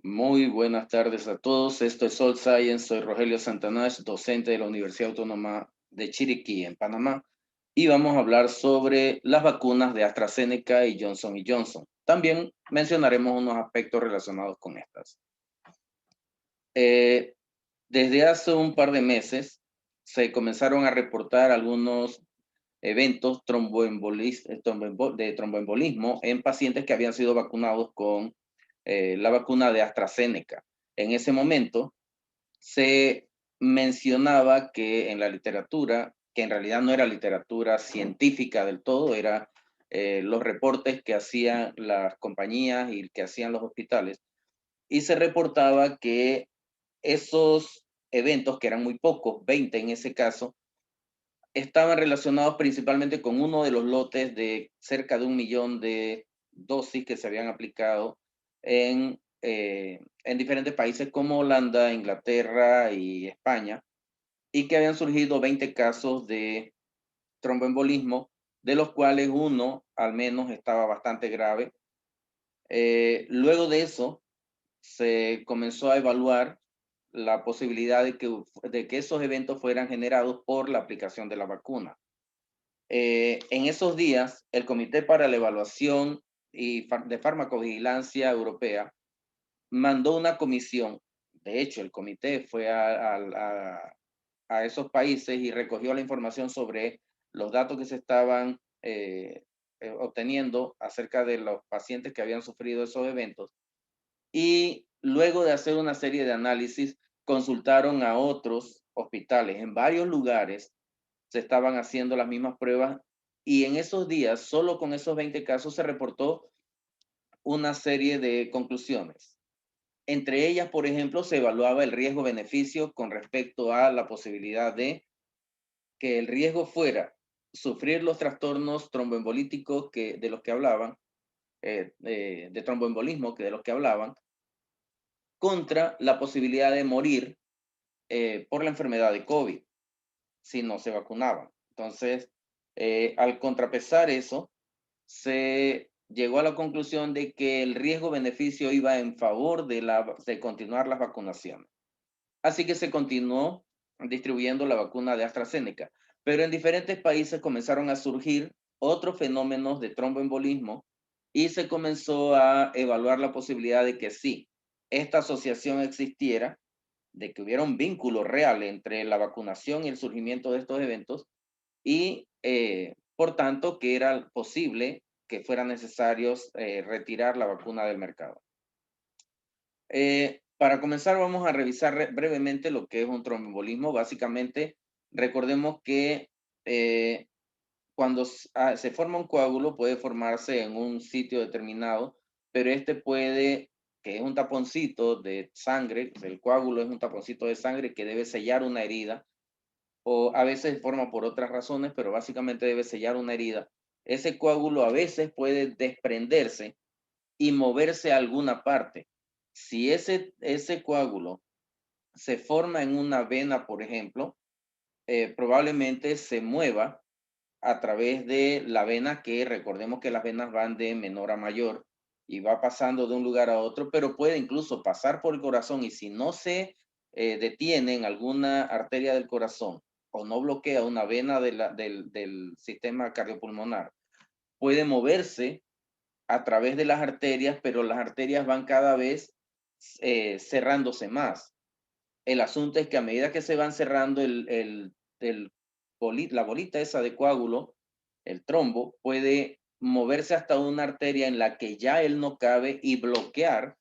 Muy buenas tardes a todos. Esto es Soul Science. Soy Rogelio Santanash, docente de la Universidad Autónoma de Chiriquí, en Panamá. Y vamos a hablar sobre las vacunas de AstraZeneca y Johnson. También mencionaremos unos aspectos relacionados con estas. Eh, Desde hace un par de meses se comenzaron a reportar algunos eventos de tromboembolismo en pacientes que habían sido vacunados con la vacuna de AstraZeneca. En ese momento se mencionaba que en la literatura, que en realidad no era literatura científica del todo, era los reportes que hacían las compañías y que hacían los hospitales, y se reportaba que esos eventos, que eran muy pocos, 20 en ese caso, estaban relacionados principalmente con uno de los lotes de cerca de 1 millón de dosis que se habían aplicado en diferentes países como Holanda, Inglaterra y España, y que habían surgido 20 casos de tromboembolismo, de los cuales uno al menos estaba bastante grave. Luego de eso, se comenzó a evaluar la posibilidad de que esos eventos fueran generados por la aplicación de la vacuna. En esos días, el Comité para la Evaluación de Farmacovigilancia Europea mandó una comisión. De hecho, el comité fue a esos países y recogió la información sobre los datos que se estaban obteniendo acerca de los pacientes que habían sufrido esos eventos. Y luego de hacer una serie de análisis, consultaron a otros hospitales en varios lugares, se estaban haciendo las mismas pruebas, y en esos días, solo con esos 20 casos, se reportó una serie de conclusiones. Entre ellas, por ejemplo, se evaluaba el riesgo-beneficio con respecto a la posibilidad de que el riesgo fuera sufrir los trastornos tromboembolíticos de los que hablaban, de tromboembolismo de los que hablaban, contra la posibilidad de morir por la enfermedad de COVID si no se vacunaban. Entonces, al contrapesar eso, se llegó a la conclusión de que el riesgo-beneficio iba en favor de continuar las vacunaciones. Así que se continuó distribuyendo la vacuna de AstraZeneca, pero en diferentes países comenzaron a surgir otros fenómenos de tromboembolismo y se comenzó a evaluar la posibilidad de que sí, esta asociación existiera, de que hubiera un vínculo real entre la vacunación y el surgimiento de estos eventos, y por tanto que era posible que fuera necesario retirar la vacuna del mercado. Para comenzar, vamos a revisar brevemente lo que es un tromboembolismo. Básicamente, recordemos que eh, cuando se forma un coágulo, puede formarse en un sitio determinado, pero este puede, que es un taponcito de sangre, el coágulo es un taponcito de sangre que debe sellar una herida, o a veces forma por otras razones, pero básicamente debe sellar una herida. Ese coágulo a veces puede desprenderse y moverse a alguna parte. Si ese coágulo se forma en una vena, por ejemplo, probablemente se mueva a través de la vena, que recordemos que las venas van de menor a mayor y va pasando de un lugar a otro, pero puede incluso pasar por el corazón, y si no se detiene en alguna arteria del corazón o no bloquea una vena del sistema cardiopulmonar, puede moverse a través de las arterias, pero las arterias van cada vez cerrándose más. El asunto es que a medida que se van cerrando la bolita esa de coágulo, el trombo, puede moverse hasta una arteria en la que ya él no cabe y bloquear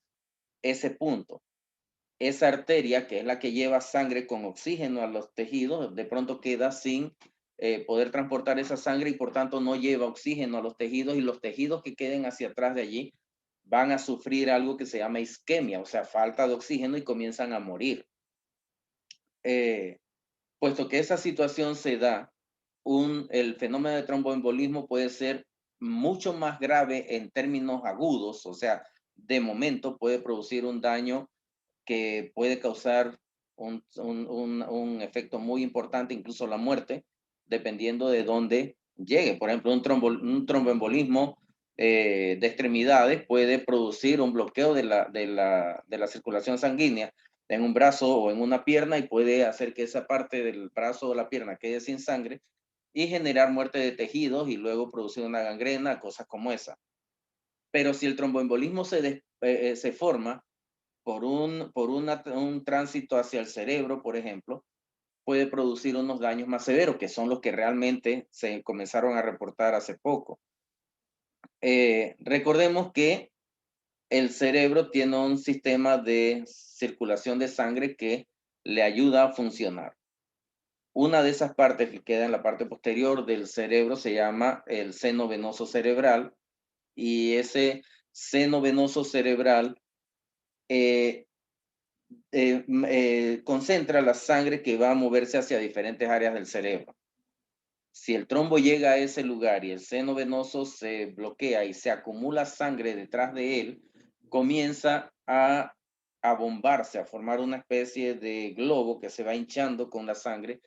ese punto. Esa arteria, que es la que lleva sangre con oxígeno a los tejidos, de pronto queda sin poder transportar esa sangre, y por tanto no lleva oxígeno a los tejidos, y los tejidos que queden hacia atrás de allí van a sufrir algo que se llama isquemia, o sea, falta de oxígeno, y comienzan a morir. Eh, Puesto que esa situación se da, el fenómeno de tromboembolismo puede ser mucho más grave en términos agudos, o sea, de momento puede producir un daño que puede causar un efecto muy importante, incluso la muerte, dependiendo de dónde llegue. Por ejemplo, un tromboembolismo de extremidades puede producir un bloqueo de la circulación sanguínea en un brazo o en una pierna y puede hacer que esa parte del brazo o la pierna quede sin sangre y generar muerte de tejidos y luego producir una gangrena, cosas como esa. Pero si el tromboembolismo se forma un tránsito hacia el cerebro, por ejemplo, puede producir unos daños más severos, que son los que realmente se comenzaron a reportar hace poco. Recordemos que el cerebro tiene un sistema de circulación de sangre que le ayuda a funcionar. Una de esas partes que queda en la parte posterior del cerebro se llama el seno venoso cerebral y ese seno venoso cerebral eh, concentra la sangre que va a moverse hacia diferentes áreas del cerebro. Si el trombo llega a ese lugar y el seno venoso se bloquea y se acumula sangre detrás de él, comienza a bombarse, a formar una especie de globo que se va hinchando con la sangre,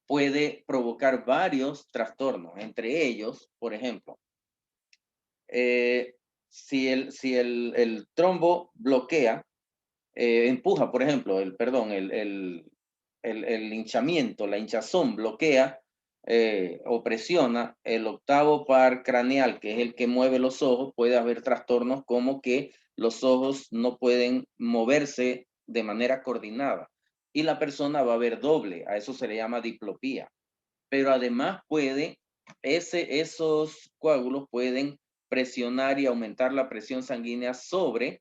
puede provocar varios trastornos, entre ellos, por ejemplo, si el trombo bloquea, empuja, por ejemplo, el hinchamiento, la hinchazón bloquea o presiona el octavo par craneal, que es el que mueve los ojos, puede haber trastornos como que los ojos no pueden moverse de manera coordinada y la persona va a ver doble, a eso se le llama diplopía. Pero además esos coágulos pueden presionar y aumentar la presión sanguínea sobre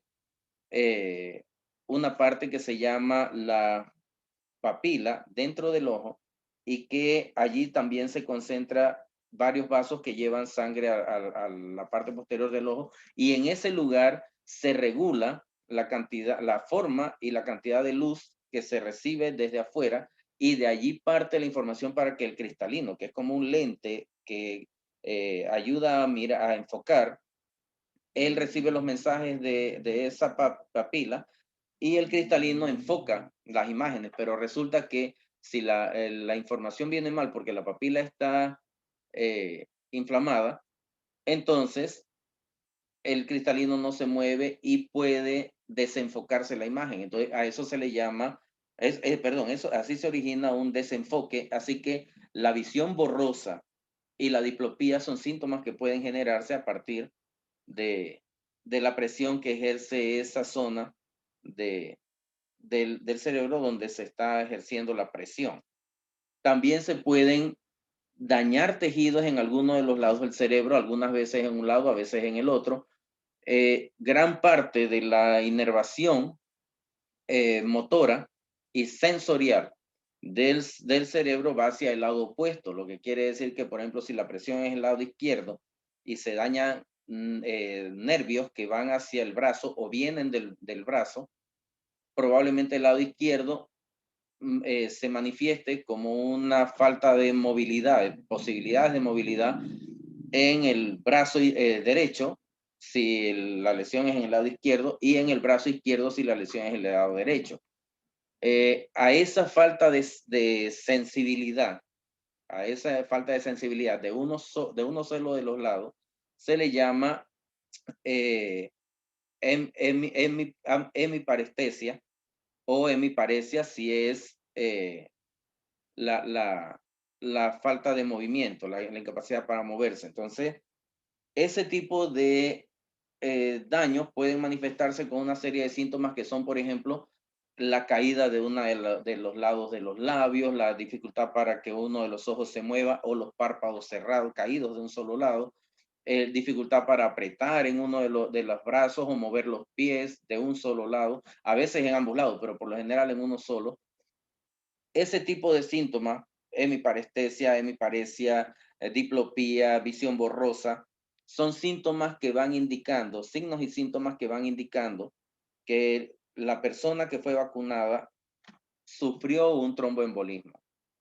eh, una parte que se llama la papila dentro del ojo y que allí también se concentra varios vasos que llevan sangre a la parte posterior del ojo y en ese lugar se regula la cantidad, la forma y la cantidad de luz que se recibe desde afuera y de allí parte la información para que el cristalino, que es como un lente que ayuda a mirar, a enfocar, él recibe los mensajes de esa papila y el cristalino enfoca las imágenes, pero resulta que si la información viene mal porque la papila está inflamada, entonces el cristalino no se mueve y puede desenfocarse la imagen. Entonces a eso se le llama, perdón, así se origina un desenfoque, así que la visión borrosa y la diplopía son síntomas que pueden generarse a partir de, de la presión que ejerce esa zona de, del cerebro donde se está ejerciendo la presión. También se pueden dañar tejidos en alguno de los lados del cerebro, algunas veces en un lado, a veces en el otro. Gran parte de la inervación motora y sensorial del cerebro va hacia el lado opuesto, lo que quiere decir que, por ejemplo, si la presión es el lado izquierdo y se dañan nervios que van hacia el brazo o vienen del brazo, probablemente el lado izquierdo se manifieste como una falta de movilidad, posibilidades de movilidad en el brazo derecho, si la lesión es en el lado izquierdo, y en el brazo izquierdo si la lesión es en el lado derecho. A esa falta de sensibilidad, a esa falta de sensibilidad de uno solo de los lados, se le llama hemiparestesia o hemiparesia si es la, la, la falta de movimiento, la incapacidad para moverse. Entonces, ese tipo de daños pueden manifestarse con una serie de síntomas que son, por ejemplo, la caída de uno de los lados de los labios, la dificultad para que uno de los ojos se mueva o los párpados cerrados, caídos de un solo lado, dificultad para apretar en uno de los brazos o mover los pies de un solo lado, a veces en ambos lados, pero por lo general en uno solo. Ese tipo de síntomas, hemiparesia, diplopía, visión borrosa, son síntomas que van indicando, signos y síntomas que van indicando que la persona que fue vacunada sufrió un tromboembolismo,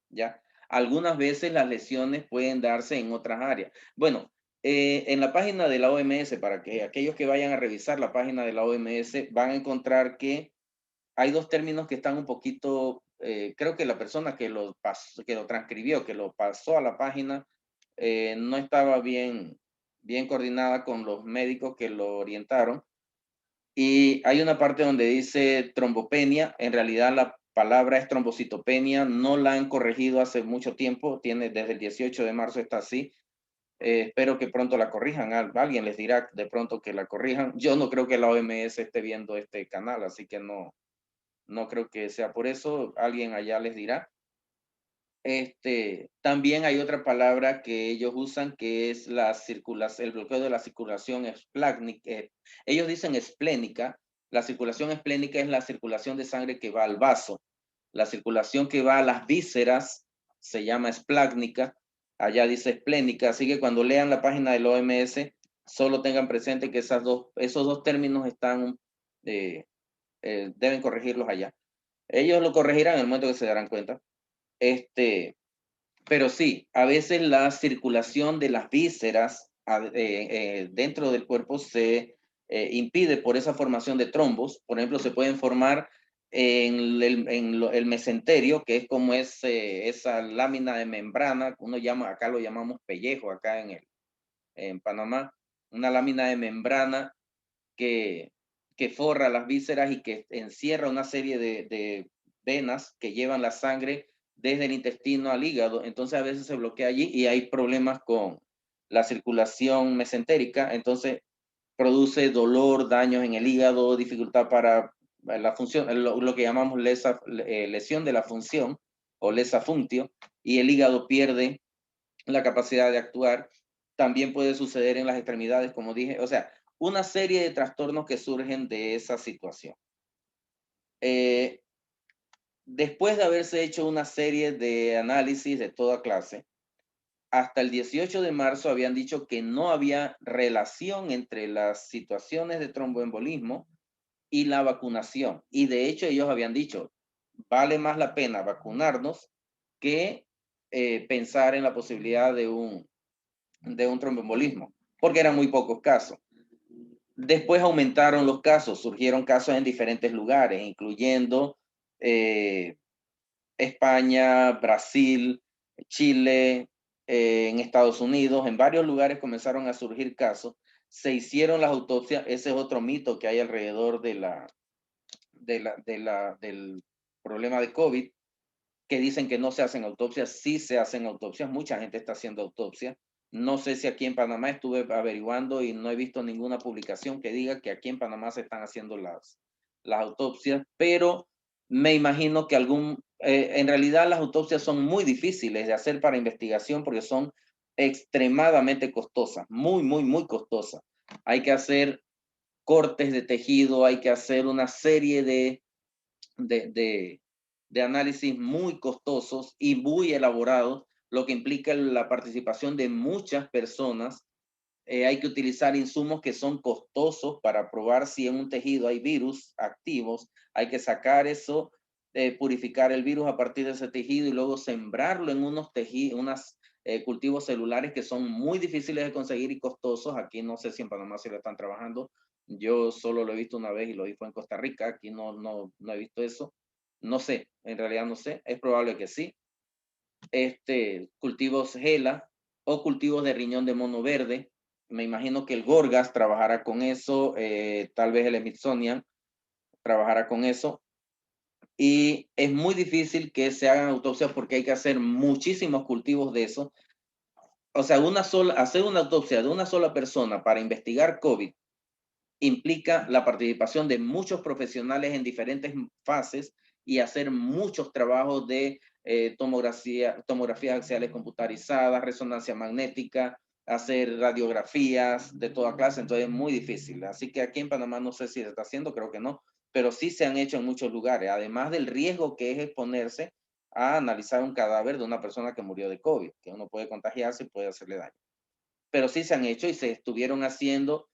¿ya? Algunas veces las lesiones pueden darse en otras áreas. Bueno, en la página de la OMS, para que aquellos que vayan a revisar la página de la OMS van a encontrar que hay dos términos que están un poquito, creo que la persona que lo transcribió, que lo pasó a la página, no estaba bien, bien coordinada con los médicos que lo orientaron. Y hay una parte donde dice trombopenia, en realidad la palabra es trombocitopenia, no la han corregido hace mucho tiempo, tiene desde el 18 de marzo está así. Espero que pronto la corrijan, alguien les dirá de pronto que la corrijan. Yo no creo que la OMS esté viendo este canal, así que no creo que sea por eso, alguien allá les dirá. También hay otra palabra que ellos usan que es el bloqueo de la circulación esplénica. Ellos dicen esplénica. La circulación esplénica es la circulación de sangre que va al vaso. La circulación que va a las vísceras se llama esplénica. Allá dice esplénica. Así que cuando lean la página del OMS, solo tengan presente que esos dos términos están, deben corregirlos allá. Ellos lo corregirán en el momento que se darán cuenta. Pero sí, a veces la circulación de las vísceras dentro del cuerpo se impide por esa formación de trombos. Por ejemplo, se pueden formar el mesenterio, que es como esa lámina de membrana, acá lo llamamos pellejo, acá en Panamá, una lámina de membrana que forra las vísceras y que encierra una serie de venas que llevan la sangre desde el intestino al hígado. Entonces a veces se bloquea allí y hay problemas con la circulación mesentérica. Entonces produce dolor, daños en el hígado, dificultad para la función, lo que llamamos lesión de la función o lesa functio, y el hígado pierde la capacidad de actuar. También puede suceder en las extremidades, como dije, o sea, una serie de trastornos que surgen de esa situación. Después de haberse hecho una serie de análisis de toda clase, hasta el 18 de marzo habían dicho que no había relación entre las situaciones de tromboembolismo y la vacunación. Y de hecho ellos habían dicho, vale más la pena vacunarnos que pensar en la posibilidad de un tromboembolismo, porque eran muy pocos casos. Después aumentaron los casos, surgieron casos en diferentes lugares, incluyendo España, Brasil, Chile, en Estados Unidos, en varios lugares comenzaron a surgir casos. Se hicieron las autopsias, ese es otro mito que hay alrededor del problema de COVID, que dicen que no se hacen autopsias, sí se hacen autopsias, mucha gente está haciendo autopsias. No sé si aquí en Panamá estuve averiguando y no he visto ninguna publicación que diga que aquí en Panamá se están haciendo las autopsias, pero me imagino que en realidad las autopsias son muy difíciles de hacer para investigación porque son extremadamente costosas, muy costosas. Hay que hacer cortes de tejido, hay que hacer una serie de de análisis muy costosos y muy elaborados, lo que implica la participación de muchas personas. Hay que utilizar insumos que son costosos para probar si en un tejido hay virus activos. Hay que sacar eso, purificar el virus a partir de ese tejido y luego sembrarlo en unos tejidos, cultivos celulares que son muy difíciles de conseguir y costosos. Aquí no sé si en Panamá se lo están trabajando. Yo solo lo he visto una vez y lo vi fue en Costa Rica. Aquí no he visto eso. No sé, en realidad no sé. Es probable que sí. Cultivos GELA o cultivos de riñón de mono verde. Me imagino que el Gorgas trabajará con eso, tal vez el Smithsonian trabajará con eso. Y es muy difícil que se hagan autopsias porque hay que hacer muchísimos cultivos de eso. O sea, hacer una autopsia de una sola persona para investigar COVID implica la participación de muchos profesionales en diferentes fases y hacer muchos trabajos de tomografías axiales computarizadas, resonancia magnética, hacer radiografías de toda clase, entonces es muy difícil. Así que aquí en Panamá no sé si se está haciendo, creo que no, pero sí se han hecho en muchos lugares, además del riesgo que es exponerse a analizar un cadáver de una persona que murió de COVID, que uno puede contagiarse y puede hacerle daño. Pero sí se han hecho y se estuvieron haciendo.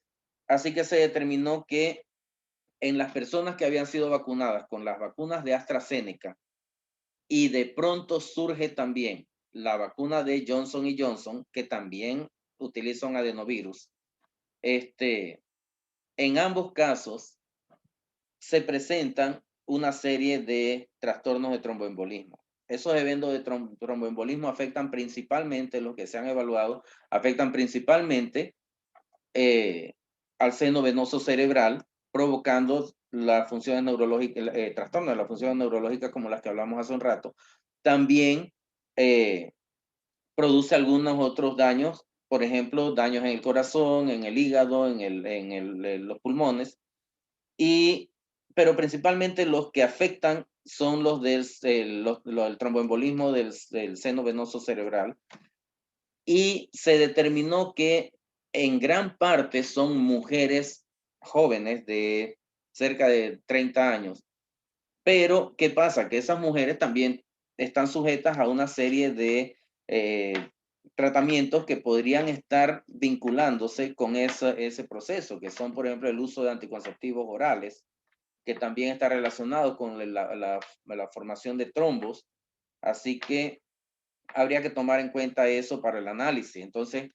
Así que se determinó que en las personas que habían sido vacunadas con las vacunas de AstraZeneca y de pronto surge también la vacuna de Johnson y Johnson, que también utiliza un adenovirus, en ambos casos se presentan una serie de trastornos de tromboembolismo. Esos eventos de tromboembolismo afectan principalmente, los que se han evaluado, afectan principalmente al seno venoso cerebral, provocando las funciones neurológicas, trastornos de las funciones neurológicas como las que hablamos hace un rato. También produce algunos otros daños, por ejemplo, daños en el corazón, en el hígado, en los pulmones, pero principalmente los que afectan son los del tromboembolismo del seno venoso cerebral. Y se determinó que en gran parte son mujeres jóvenes de cerca de 30 años. Pero, ¿qué pasa? Que esas mujeres también están sujetas a una serie de tratamientos que podrían estar vinculándose con ese proceso, que son, por ejemplo, el uso de anticonceptivos orales, que también está relacionado con la formación de trombos. Así que habría que tomar en cuenta eso para el análisis. Entonces,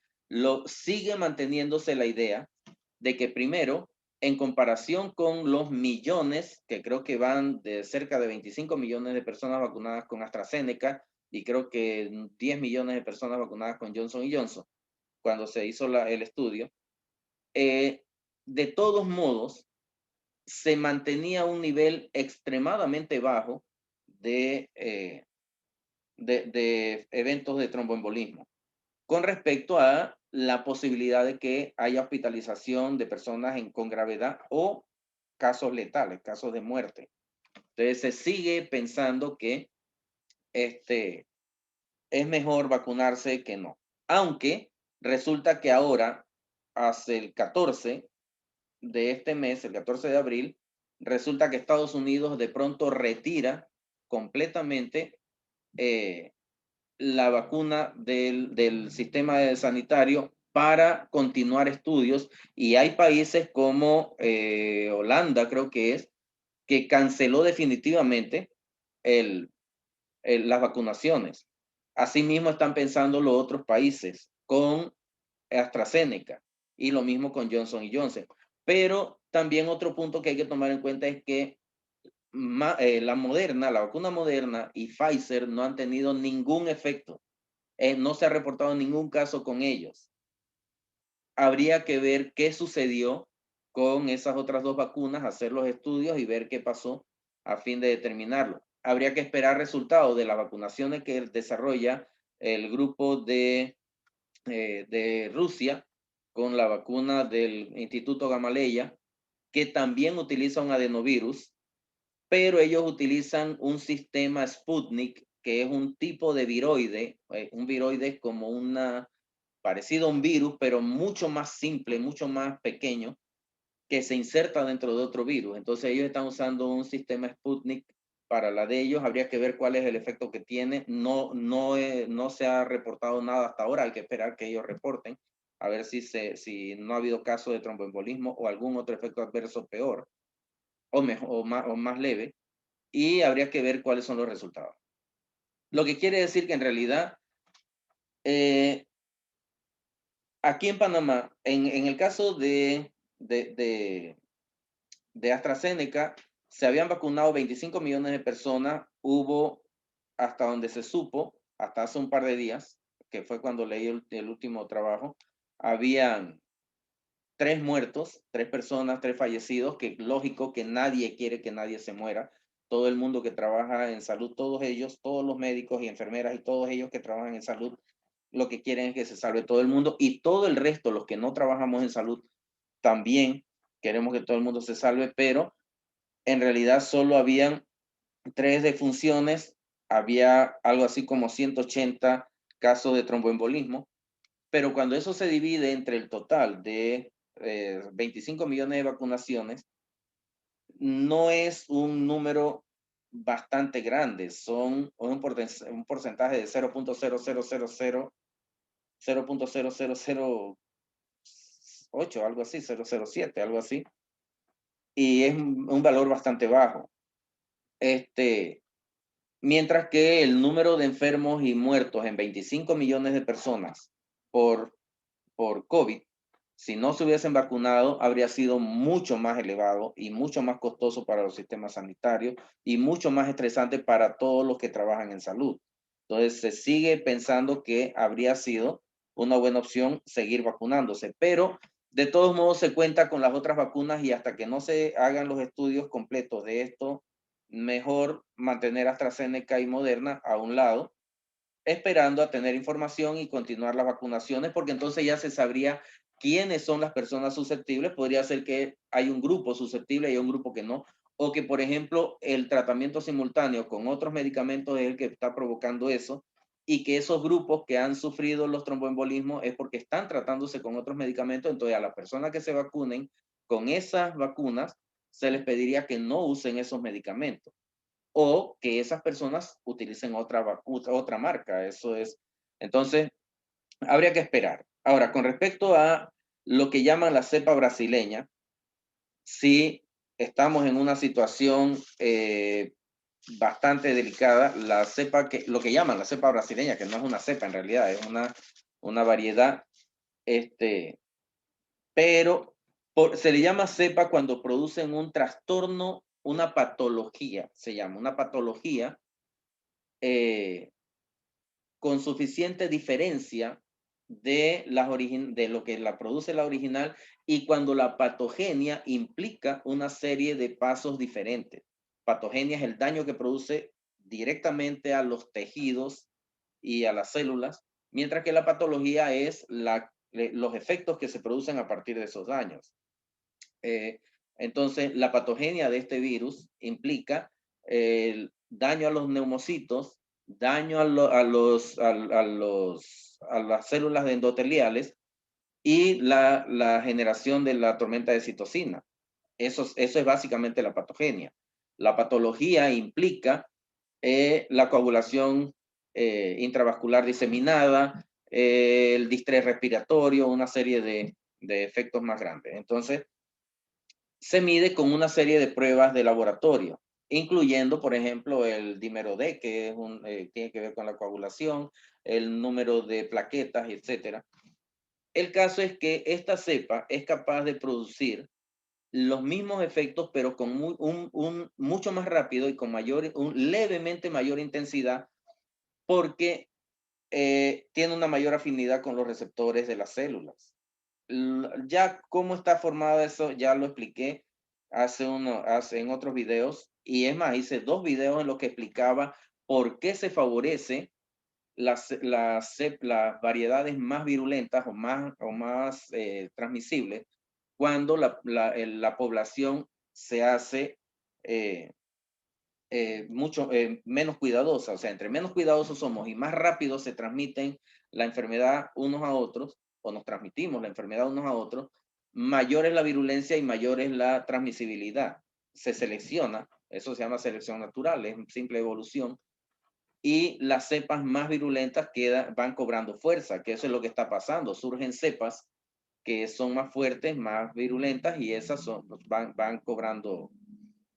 sigue manteniéndose la idea de que primero, en comparación con los millones, que creo que van de cerca de 25 millones de personas vacunadas con AstraZeneca y creo que 10 millones de personas vacunadas con Johnson Johnson, cuando se hizo el estudio, de todos modos, se mantenía un nivel extremadamente bajo de, de eventos de tromboembolismo con respecto a la posibilidad de que haya hospitalización de personas con gravedad o casos letales, casos de muerte. Entonces se sigue pensando que es mejor vacunarse que no. Aunque resulta que ahora, hace el 14 de este mes, el 14 de abril, resulta que Estados Unidos de pronto retira completamente la vacuna del sistema sanitario para continuar estudios, y hay países como Holanda, creo que canceló definitivamente las vacunaciones. Asimismo están pensando los otros países con AstraZeneca y lo mismo con Johnson Johnson. Pero también otro punto que hay que tomar en cuenta es que la vacuna Moderna y Pfizer no han tenido ningún efecto. No se ha reportado ningún caso con ellos. Habría que ver qué sucedió con esas otras dos vacunas, hacer los estudios y ver qué pasó a fin de determinarlo. Habría que esperar resultados de las vacunaciones que desarrolla el grupo de Rusia con la vacuna del Instituto Gamaleya, que también utiliza un adenovirus, pero ellos utilizan un sistema Sputnik, que es un tipo de viroide, un viroide como parecido a un virus, pero mucho más simple, mucho más pequeño, que se inserta dentro de otro virus. Entonces ellos están usando un sistema Sputnik para la de ellos. Habría que ver cuál es el efecto que tiene. No se ha reportado nada hasta ahora. Hay que esperar que ellos reporten a ver si no ha habido caso de tromboembolismo o algún otro efecto adverso peor o más leve. Y habría que ver cuáles son los resultados. Lo que quiere decir que en realidad aquí en Panamá, en el caso de AstraZeneca, se habían vacunado 25 millones de personas. Hubo, hasta donde se supo, hasta hace un par de días, que fue cuando leí el último trabajo, habían 3 muertos, 3 personas, 3 fallecidos, que lógico que nadie quiere que nadie se muera. Todo el mundo que trabaja en salud, todos ellos, todos los médicos y enfermeras y todos ellos que trabajan en salud, lo que quieren es que se salve todo el mundo, y todo el resto, los que no trabajamos en salud, también queremos que todo el mundo se salve, pero en realidad solo habían 3 defunciones, había algo así como 180 casos de tromboembolismo, pero cuando eso se divide entre el total de 25 millones de vacunaciones, no es un número bastante grande, son un porcentaje de 0.0008, algo así, 007, algo así, y es un valor bastante bajo. Mientras que el número de enfermos y muertos en 25 millones de personas por COVID, si no se hubiesen vacunado, habría sido mucho más elevado y mucho más costoso para los sistemas sanitarios y mucho más estresante para todos los que trabajan en salud. Entonces, se sigue pensando que habría sido una buena opción seguir vacunándose, pero De todos modos, se cuenta con las otras vacunas y hasta que no se hagan los estudios completos de esto, mejor mantener AstraZeneca y Moderna a un lado, esperando a tener información y continuar las vacunaciones, porque entonces ya se sabría quiénes son las personas susceptibles. Podría ser que hay un grupo susceptible y hay un grupo que no, o que, por ejemplo, el tratamiento simultáneo con otros medicamentos es el que está provocando eso, y que esos grupos que han sufrido los tromboembolismos es porque están tratándose con otros medicamentos. Entonces, a las personas que se vacunen con esas vacunas, se les pediría que no usen esos medicamentos o que esas personas utilicen otra marca. Eso es. Entonces, habría que esperar. Ahora, con respecto a lo que llaman la cepa brasileña, sí estamos en una situación bastante delicada. La cepa lo que llaman la cepa brasileña, que no es una cepa en realidad, es una variedad, pero se le llama cepa cuando producen un trastorno, una patología, se llama, una patología eh, con suficiente diferencia de lo que la produce la original, y cuando la patogenia implica una serie de pasos diferentes. Patogenia es el daño que produce directamente a los tejidos y a las células, mientras que la patología es los efectos que se producen a partir de esos daños. Eh, entonces, la patogenia de este virus implica el daño a los neumocitos, daño a las células endoteliales y la generación de la tormenta de citocina. Eso es básicamente la patogenia. La patología implica la coagulación intravascular diseminada, el distrés respiratorio, una serie de efectos más grandes. Entonces, se mide con una serie de pruebas de laboratorio, incluyendo, por ejemplo, el dímero D, que es tiene que ver con la coagulación, el número de plaquetas, etcétera. El caso es que esta cepa es capaz de producir los mismos efectos, pero con mucho más rápido y con levemente mayor intensidad, porque tiene una mayor afinidad con los receptores de las células. Ya cómo está formado eso, ya lo expliqué en otros videos, y es más, hice 2 videos en los que explicaba por qué se favorece las variedades más virulentas o más transmisibles cuando la población se hace eh, mucho menos cuidadosa. O sea, entre menos cuidadosos somos y más rápido se transmiten la enfermedad unos a otros, o nos transmitimos la enfermedad unos a otros, mayor es la virulencia y mayor es la transmisibilidad. Se selecciona, eso se llama selección natural, es simple evolución, y las cepas más virulentas van cobrando fuerza, que eso es lo que está pasando. Surgen cepas que son más fuertes, más virulentas, y esas van cobrando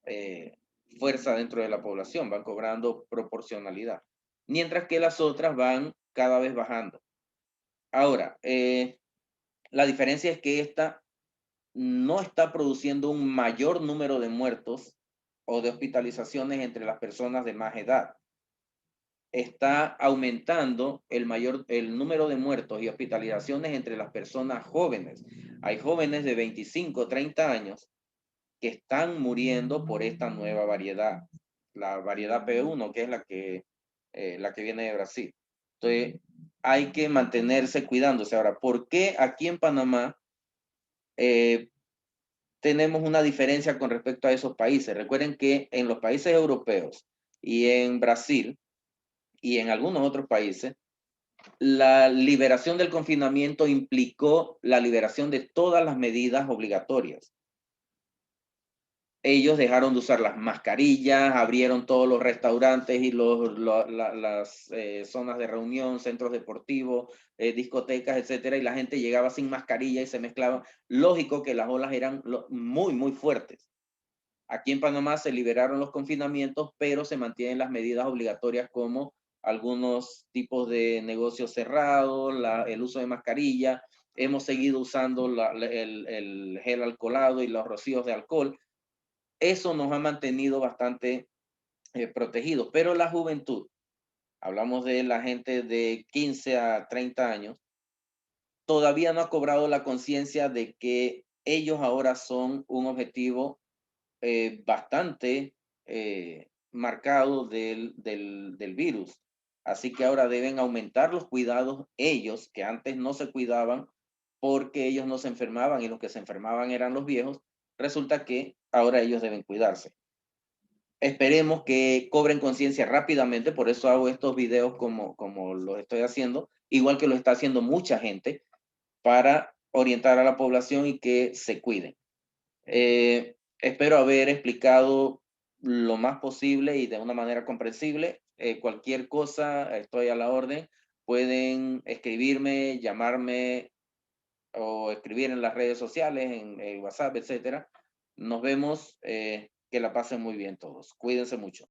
eh, fuerza dentro de la población, van cobrando proporcionalidad, mientras que las otras van cada vez bajando. Ahora, la diferencia es que esta no está produciendo un mayor número de muertos o de hospitalizaciones entre las personas de más edad. Está aumentando el número de muertos y hospitalizaciones entre las personas jóvenes. Hay jóvenes de 25, 30 años que están muriendo por esta nueva variedad, la variedad P1, que es la que viene de Brasil. Entonces, hay que mantenerse cuidándose. Ahora, ¿por qué aquí en Panamá tenemos una diferencia con respecto a esos países? Recuerden que en los países europeos y en Brasil y en algunos otros países, la liberación del confinamiento implicó la liberación de todas las medidas obligatorias. Ellos dejaron de usar las mascarillas, abrieron todos los restaurantes y las zonas de reunión, centros deportivos, discotecas, etcétera, y la gente llegaba sin mascarilla y se mezclaba. Lógico que las olas eran muy, muy fuertes. Aquí en Panamá se liberaron los confinamientos, pero se mantienen las medidas obligatorias, como algunos tipos de negocios cerrados, el uso de mascarilla. Hemos seguido usando el gel alcoholado y los rocíos de alcohol. Eso nos ha mantenido bastante protegidos, pero la juventud, hablamos de la gente de 15 a 30 años, todavía no ha cobrado la conciencia de que ellos ahora son un objetivo bastante marcado del virus. Así que ahora deben aumentar los cuidados ellos, que antes no se cuidaban porque ellos no se enfermaban y los que se enfermaban eran los viejos. Resulta que ahora ellos deben cuidarse. Esperemos que cobren conciencia rápidamente, por eso hago estos videos como los estoy haciendo, igual que lo está haciendo mucha gente, para orientar a la población y que se cuiden. Espero haber explicado lo más posible y de una manera comprensible. Cualquier cosa, estoy a la orden. Pueden escribirme, llamarme o escribir en las redes sociales, en WhatsApp, etcétera. Nos vemos. Que la pasen muy bien todos. Cuídense mucho.